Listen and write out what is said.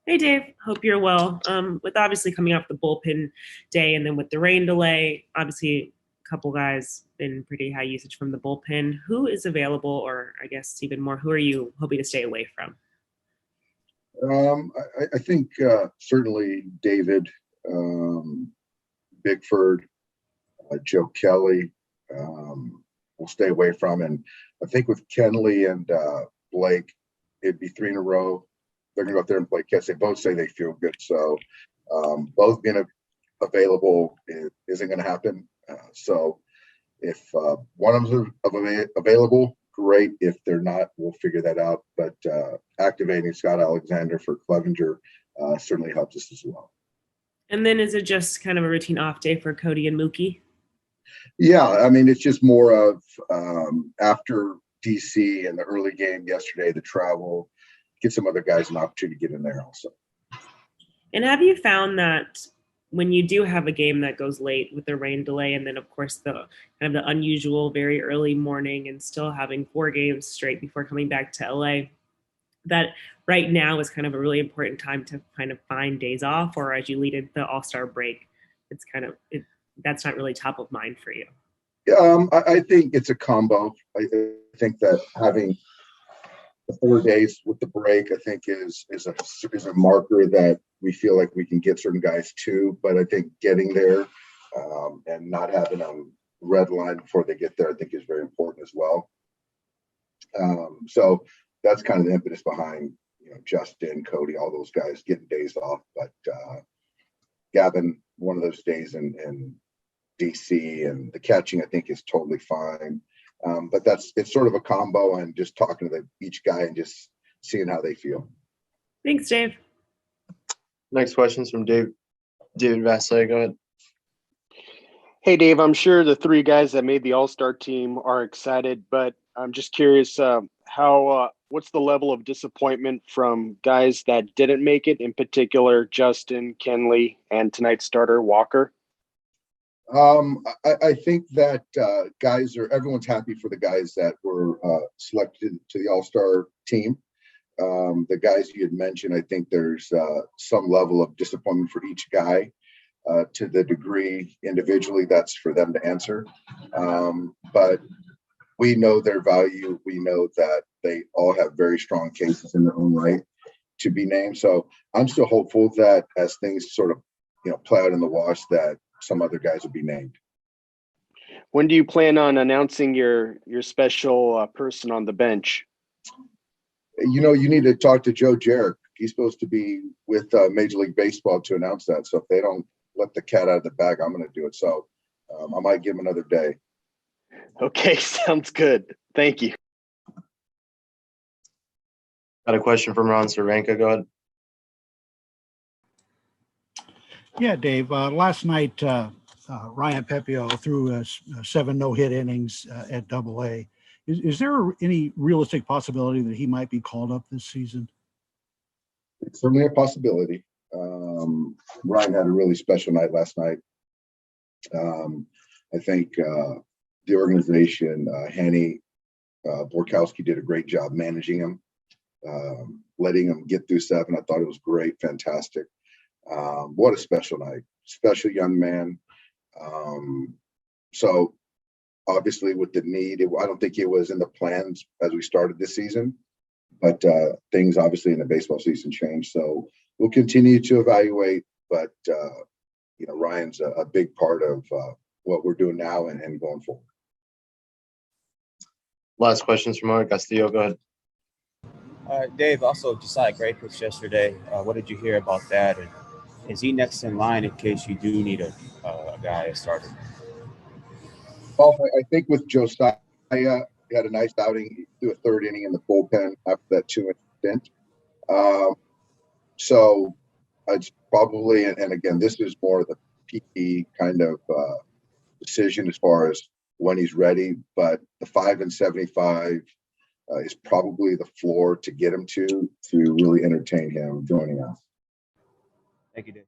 Hey Dave, hope you're well. With obviously coming off the bullpen day and then with the rain delay, obviously a couple guys been pretty high usage from the bullpen. Who is available, or I guess even more, who are you hoping to stay away from? I think certainly David, Bigford, Joe Kelly will stay away from. And I think with Kenley and Blake, it'd be three in a row. They're going to go up there and play catch. They both say they feel good. So both being available isn't going to happen. So if one of them is available, great. If they're not, we'll figure that out. But activating Scott Alexander for Clevenger certainly helps us as well. And then is it just kind of a routine off day for Cody and Mookie? Yeah, I mean, it's just more of after DC and the early game yesterday, the travel, get some other guys an opportunity to get in there also. And have you found that when you do have a game that goes late with the rain delay, and then of course the kind of the unusual very early morning and still having 4 games straight before coming back to LA, that right now is kind of a really important time to kind of find days off, or as you lead into the All-Star break, it's kind of that's not really top of mind for you? I think it's a combo. I think that having the 4 days with the break, I think is a marker that we feel like we can get certain guys to. But I think getting there and not having them red line before they get there, I think is very important as well. So that's kind of the impetus behind Justin, Cody, all those guys getting days off. But Gavin, one of those days in DC, and the catching I think is totally fine. But it's sort of a combo, and just talking to each guy and just seeing how they feel. Thanks, Dave. Next question is from David Vassegh. Go ahead. Hey, Dave, I'm sure the three guys that made the All-Star team are excited, but I'm just curious what's the level of disappointment from guys that didn't make it, in particular Justin, Kenley, and tonight's starter Walker? I think that everyone's happy for the guys that were selected to the All-Star team. The guys you had mentioned, I think there's some level of disappointment for each guy. To the degree individually, that's for them to answer. But we know their value. We know that they all have very strong cases in their own right to be named. So I'm still hopeful that as things sort of play out in the wash, that some other guys will be named. When do you plan on announcing your special person on the bench? You need to talk to Joe Jarrett. He's supposed to be with Major League Baseball to announce that. So if they don't let the cat out of the bag, I'm going to do it. So I might give him another day. Okay, sounds good. Thank you. Got a question from Ron Cervenka. Go ahead. Yeah, Dave. Last night, Ryan Pepiot threw 7 no-hit innings at Double-A. Is there any realistic possibility that he might be called up this season? It's certainly a possibility. Ryan had a really special night last night. I think the organization, Hanny Borkowski, did a great job managing him, letting him get through 7. I thought it was great, fantastic. What a special night, special young man. So obviously with the need, I don't think it was in the plans as we started this season, but things obviously in the baseball season changed. So we'll continue to evaluate, but Ryan's a big part of what we're doing now and going forward. Last questions from Jorge Castillo. Go ahead. Dave, also Josiah great pitch yesterday. What did you hear about that? And is he next in line in case you do need a guy starter? Well, I think with Josiah, he had a nice outing. He threw a 3rd inning in the bullpen after that 2-inning stint. So it's probably, and again, this is more of the PT kind of decision as far as when he's ready. But the 5-75 is probably the floor to get him to really entertain him joining us. Thank you, Dave.